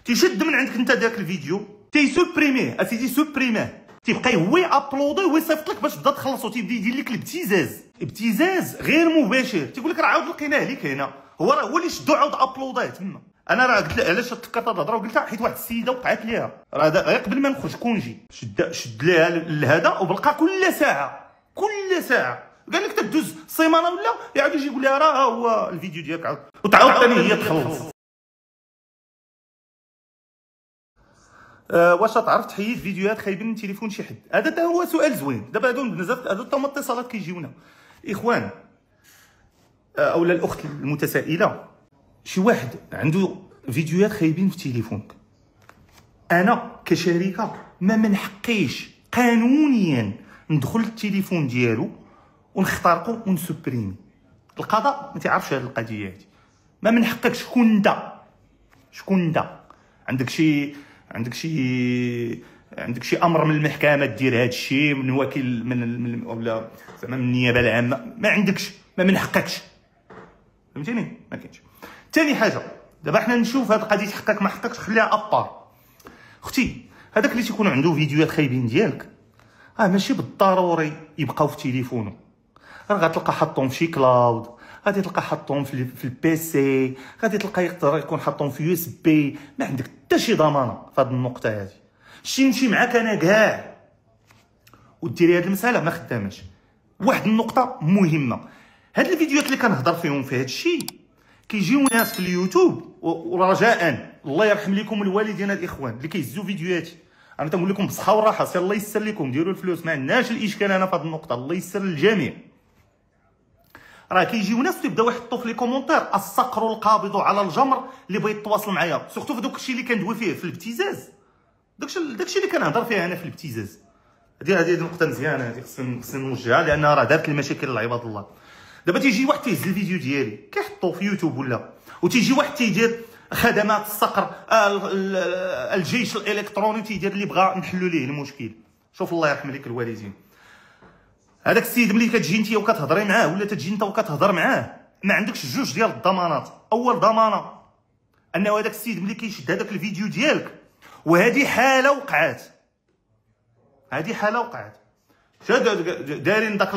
تيشد من عندك انت داك الفيديو تيسوبريميه اسيدي سوبريميه، تيبقى هو يابلودي ويصيفط لك باش تبدا تخلصو، تيبدا يدير لك ابتزاز غير مباشر، تيقول لك راه عاود لقيناه ليك هنا، هو اللي شدو عاود ابلوداه تما. انا راه قلت له علاش تفكرت الهضره وقلتها حيت واحد السيده وقعت ليها راه غير قبل ما نخرج كونجي شد ليها لهذا وبلقى كل ساعه قال لك تدوز سيمانه ولا يعاود يجي يقول لها راه هو الفيديو ديالك عاود وتعاود ثاني هي تخلص. واش تعرف تحيد فيديوهات خايبين من تليفون شي حد؟ هذا هو سؤال زوين. دابا هادو بزاف هادو هما اتصالات كيجيونا اخوان اولا الاخت المتسائله، شي واحد عنده فيديوهات خايبين في تليفونك، انا كشركه ما من حقيش قانونيا ندخل التليفون ديالو ونخترقو ونسوبريمي. القضاء ما تعرفش هذه القضيه هذه، ما من حقك. شكون انت عندك شي امر من المحكمه دير هذا الشيء، من وكيل من ولا زعما من النيابه العامه، ما عندكش، ما من حقكش، فهمتيني؟ ما كاينش. ثاني حاجه دابا حنا نشوف هاد قضيه حقك ما حقكش خليها ابار. اختي هذاك اللي تيكون عنده فيديوهات خايبين ديالك ماشي بالضروري يبقاو في تليفونه، راه غتلقى حطهم في شي كلاود، غادي تلقى حطهم في البيسي، غادي تلقى يقدر يكون حطهم في USB. ما عندك حتى شي ضمانه في هذه النقطه هذه. شي نمشي معاك انا كاع وديري هذه المساله ما خداماش. واحد النقطه مهمه، هاد الفيديوهات اللي كنهضر فيهم في هذا الشيء كيجيو ناس في اليوتيوب، ورجاء الله يرحم لكم الوالدين الاخوان اللي كيهزوا فيديوهاتي، انا تنقول لكم بصحه وراحه، سير الله يسر لكم، ديروا الفلوس، ما عندناش الاشكال انا في هذه النقطه، الله يسر للجميع. راه كيجيو ناس تيبداو يحطوا في لي كومونتير الصقر القابض على الجمر اللي بغى يتواصل معايا، سورتو في دوك الشيء اللي كندوي فيه في الابتزاز، داكشي اللي كنهضر فيه انا في الابتزاز. هذه نقطه مزيانه، هذه خصنا نوجهها لانها راه دارت المشاكل لعباد الله. دابا تيجي واحد تيهز الفيديو ديالي كيحطو في يوتيوب ولا، وتيجي واحد تيدير خدمات الصقر الجيش الالكتروني تيدير اللي بغى نحلوا ليه المشكل. شوف الله يرحم ليك الوالدين، هذاك السيد ملي كتجي انت وكتهضري معاه ولا تجي انت وكتهضر معاه ما عندكش جوج ديال الضمانات. اول ضمانه انه هذاك السيد ملي كيشد هذاك الفيديو ديالك، وهذه حاله وقعات، دايرين داك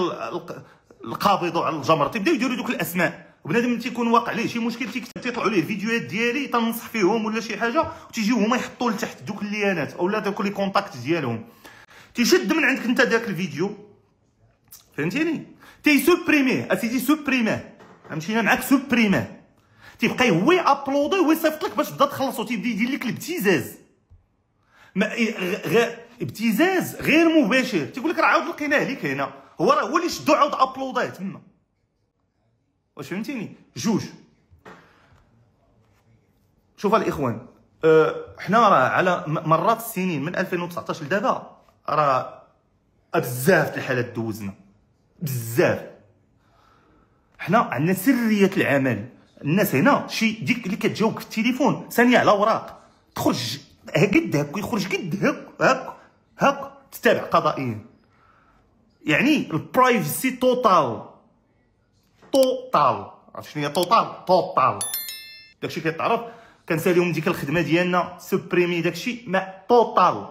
القابض على الجمر، تيبداو يديروا دوك الاسماء، وبنادم تيكون واقع ليه شي مشكل تيطلعوا ليه الفيديوهات ديالي تنصح فيهم ولا شي حاجه، وتيجيو هما يحطوا لتحت دوك الليانات اولا دوك لي كونتاكت ديالهم، تيشد من عندك انت داك الفيديو، فهمتيني؟ تيسوبريميه اسيدي سوبريميه، مشينا معاك سوبريميه، تيبقى هو يابلودي ويصيفط لك باش تبدا تخلصو، تيبدا يدير لك الابتزاز ابتزاز غير مباشر، تيقول لك راه عاود لقيناه ليك هنا، هو اللي شدو عاود ابلوداه تما. واش فهمتيني؟ جوج. شوف الاخوان، حنا راه على مرات السنين من 2019 لدابا راه بزاف الحالات دوزنا بزاف. حنا عندنا سريه العمل، الناس هنا شي ديك اللي كتجاوبك في التليفون ثانيه على اوراق، تخرج قد هاك ويخرج قد هاك تتابع قضائيا. يعني البرايفسي توتال عرفت شنو هي توتال داكشي كيتعرف، كنساليهم ديك الخدمه ديالنا سوبريمي داكشي ما توتال،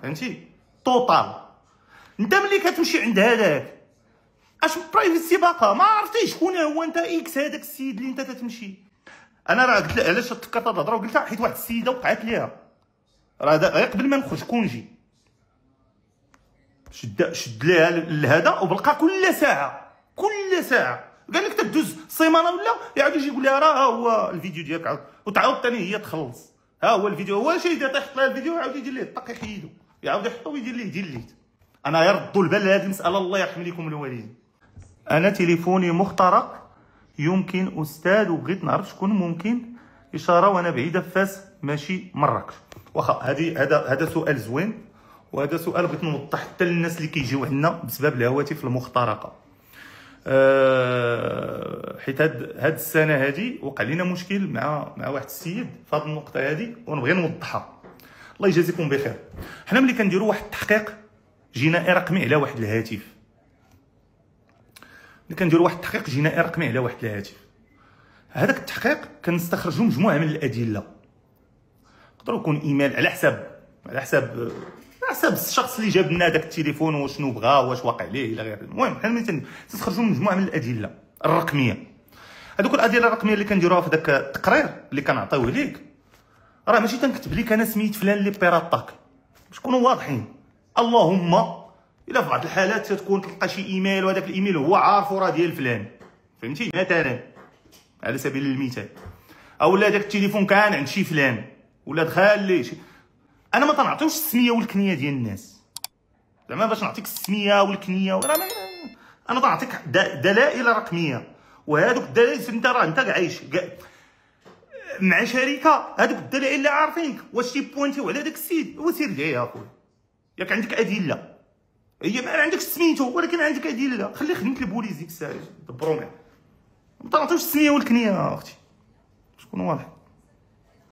فهمتي؟ توتال. انت ملي كتمشي عند هذاك اش برايفسي باقا ما عرفتيش شكون هو انت اكس هذاك السيد اللي انت تتمشي. انا راه قلت له علاش تفكرت الهضره وقلتها حيت واحد السيده وقعت ليها راه غير قبل ما نخرج كونجي شد ليها لهذا وبلقى كل ساعه قال لك تدوز سيمانه ولا يعاود يجي يقول لها راه هو الفيديو ديالك عاود وتعاود ثاني هي تخلص. ها هو الفيديو، هو شي يدير يحط لها الفيديو يعاود يدير ليه طق يحيدو يعاود يحطو ويدير ليه ديليت. انا يردوا البال لهذه المساله، الله يرحم لكم الوالدين. انا تليفوني مخترق، يمكن استاذ وبغيت نعرف شكون ممكن اشاره وانا بعيده في فاس ماشي مراكش. واخا هذا سؤال زوين، وهذا سؤال بغيت نوضح حتى للناس اللي كيجيو عندنا بسبب الهواتف المخترقه. حيت هاد السنه هادي وقع لنا مشكل مع واحد السيد في هاد النقطه هادي ونبغي نوضحها. الله يجازيكم بخير. حنا ملي كنديروا واحد التحقيق جنائي رقمي على واحد الهاتف، هذاك التحقيق كنستخرجوا مجموعه من الادله. يقدر يكون ايميل على حسب الشخص اللي جاب لنا داك التليفون وشنو بغا واش واقع ليه الى غيره. المهم حنا ملي تنخرجوا من مجموعه من الادله الرقميه، هذوك الادله الرقميه اللي كنديروها في داك التقرير اللي كنعطيوه ليك، راه ماشي تنكتب لك انا سميت فلان اللي بيراطاك، باش نكونوا واضحين. اللهم الا في بعض الحالات تكون تلقى شي ايميل وهذاك الايميل هو عارفو راه ديال فلان، فهمتي؟ مثلا على سبيل المثال، او لا داك التليفون كان عند شي فلان ولا دخل ليه شي. انا ما تنعطيوش السميه والكنيه ديال الناس، زعما باش نعطيك السميه والكنيه انا تنعطيك دلائل رقميه، وهذوك الدلائل انت عايش مع شركه، هذوك الدلائل اللي عارفينك واش تيبوينتيو على داك السيد، هو سير ليه اخويا. ياك عندك ادله، هي ما عندكش سميتو ولكن عندك ادله، خلي خدمه البوليس ديك الساعه دبروا معاه. ما تنعطيوش السميه والكنيه اختي باش نكون واضح.